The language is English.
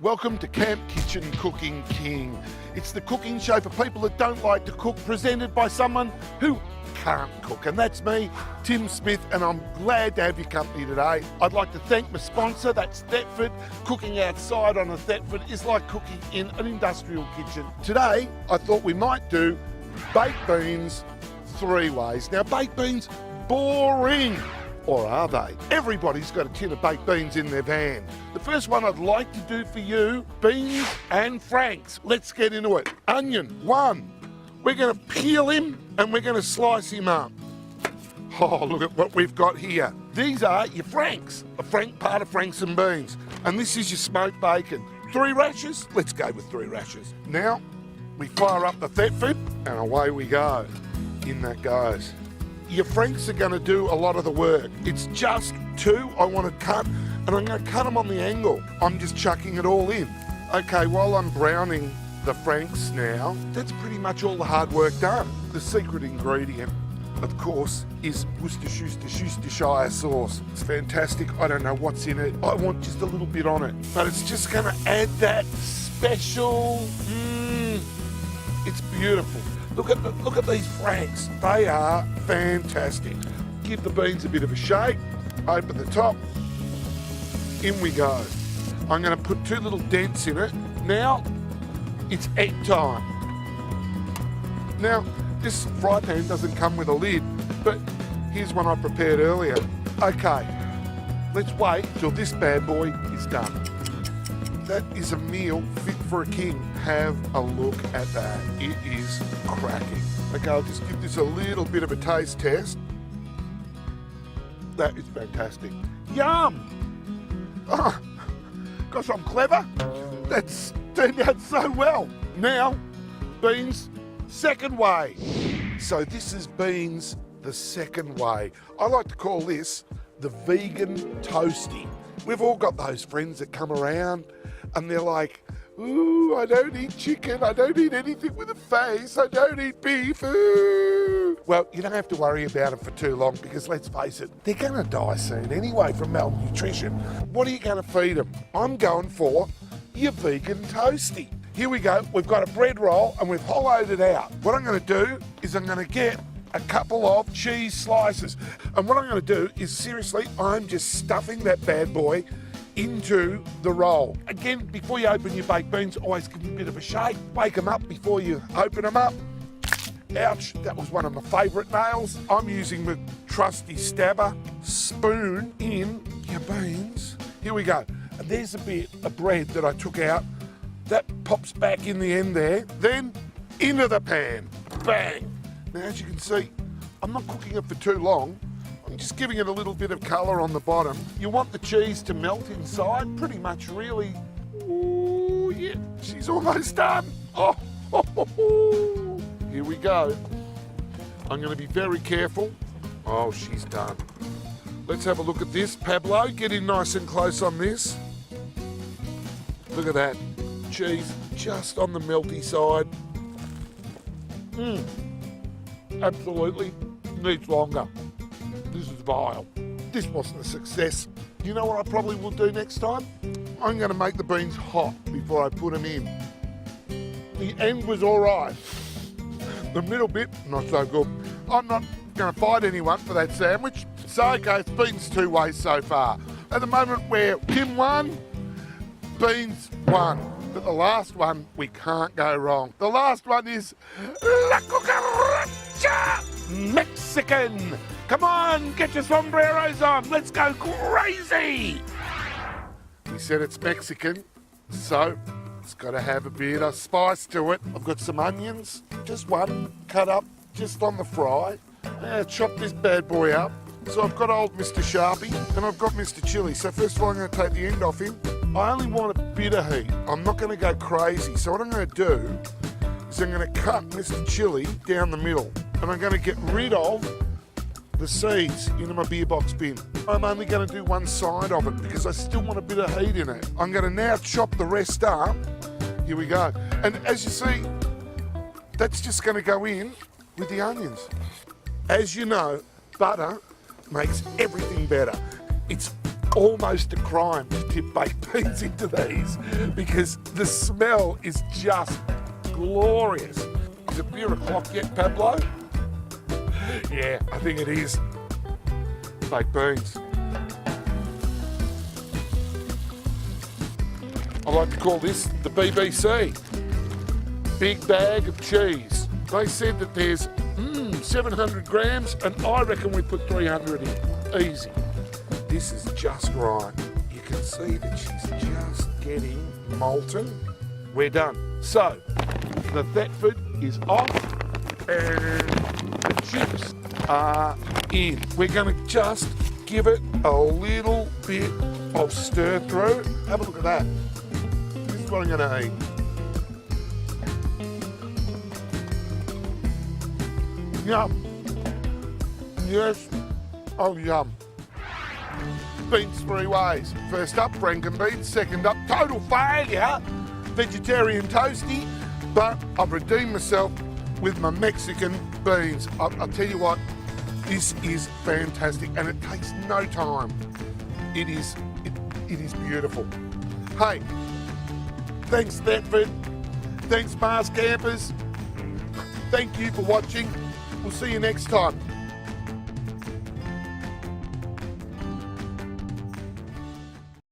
Welcome to Camp Kitchen Cooking King. It's the cooking show for people that don't like to cook, presented by someone who can't cook, and that's me, Tim Smith, and I'm glad to have your company today. I'd like to thank my sponsor, that's Thetford. Cooking outside on a Thetford is like cooking in an industrial kitchen. Today, I thought we might do baked beans 3 ways. Now, baked beans, boring. Or are they? Everybody's got a tin of baked beans in their van. The first one I'd like to do for you, beans and franks. Let's get into it. Onion, 1. We're going to peel him and we're going to slice him up. Oh, look at what we've got here. These are your franks, a frank part of franks and beans. And this is your smoked bacon. 3 rashers? Let's go with 3 rashers. Now, we fire up the Thetford and away we go. In that goes. Your franks are going to do a lot of the work. It's just 2 I want to cut, and I'm going to cut them on the angle. I'm just chucking it all in. Okay, while I'm browning the franks now, that's pretty much all the hard work done. The secret ingredient, of course, is Worcestershire sauce. It's fantastic. I don't know what's in it. I want just a little bit on it, but it's just going to add that special, it's beautiful. Look at these franks. They are fantastic. Give the beans a bit of a shake. Open the top. In we go. I'm going to put 2 little dents in it. Now, it's egg time. Now, this fry pan doesn't come with a lid, but here's one I prepared earlier. Okay, let's wait till this bad boy is done. That is a meal fit for a king. Have a look at that. It is cracking. Okay, I'll just give this a little bit of a taste test. That is fantastic. Yum! Oh, gosh, I'm clever. That's turned out so well. Now, beans, second way. So this is beans the second way. I like to call this the vegan toasty. We've all got those friends that come around and they're like, ooh, I don't eat chicken, I don't eat anything with a face, I don't eat beef, ooh. Well, you don't have to worry about it for too long because let's face it, they're going to die soon anyway from malnutrition. What are you going to feed them? I'm going for your vegan toasty. Here we go, we've got a bread roll and we've hollowed it out. What I'm going to do is I'm going to get a couple of cheese slices. And what I'm going to do is, seriously, I'm just stuffing that bad boy into the roll. Again, before you open your baked beans, always give them a bit of a shake. Bake them up before you open them up. Ouch, that was one of my favourite nails. I'm using the trusty stabber spoon in your beans. Here we go. And there's a bit of bread that I took out. That pops back in the end there. Then into the pan. Bang. Now, as you can see, I'm not cooking it for too long. I'm just giving it a little bit of colour on the bottom. You want the cheese to melt inside, pretty much, really. Ooh, yeah, she's almost done. Oh, ho, ho, ho. Here we go. I'm going to be very careful. Oh, she's done. Let's have a look at this. Pablo, get in nice and close on this. Look at that. Cheese just on the melty side. Absolutely needs longer. This is vile. This wasn't a success. You know what I probably will do next time? I'm going to make the beans hot before I put them in. The end was all right. The middle bit, not so good. I'm not going to fight anyone for that sandwich. So, okay, it's beans 2 ways so far. At the moment, we're Tim 1, beans 1. But the last one, we can't go wrong. The last one is La Cucaracha Mexican. Come on, get your sombreros on. Let's go crazy. We said it's Mexican, so it's got to have a bit of spice to it. I've got some onions, just 1, cut up just on the fry. Chop this bad boy up. So I've got old Mr. Sharpie and I've got Mr. Chili. So first of all, I'm going to take the end off him. I only want a bit of heat. I'm not going to go crazy. So what I'm going to do is I'm going to cut Mr. Chili down the middle and I'm going to get rid of the seeds into my beer box bin. I'm only going to do one side of it because I still want a bit of heat in it. I'm going to now chop the rest up. Here we go. And as you see, that's just going to go in with the onions. As you know, butter makes everything better. It's almost a crime to tip baked beans into these because the smell is just glorious. Is it beer o'clock yet, Pablo? Yeah, I think it is. Baked beans. I like to call this the BBC. Big bag of cheese. They said that there's 700 grams and I reckon we put 300 in. Easy. This is just right. You can see that she's just getting molten. We're done. So, the Thetford is off and the chips are in. We're going to just give it a little bit of stir through. Have a look at that. This is what I'm going to eat. Yum. Yes. Oh, yum. Beans three ways. First up, Frankenbeans. Second up, total failure, vegetarian toasty. But I've redeemed myself with my Mexican beans. I'll tell you what, this is fantastic and it takes no time. It is beautiful. Hey, thanks Thetford. Thanks Mars Campers. Thank you for watching. We'll see you next time.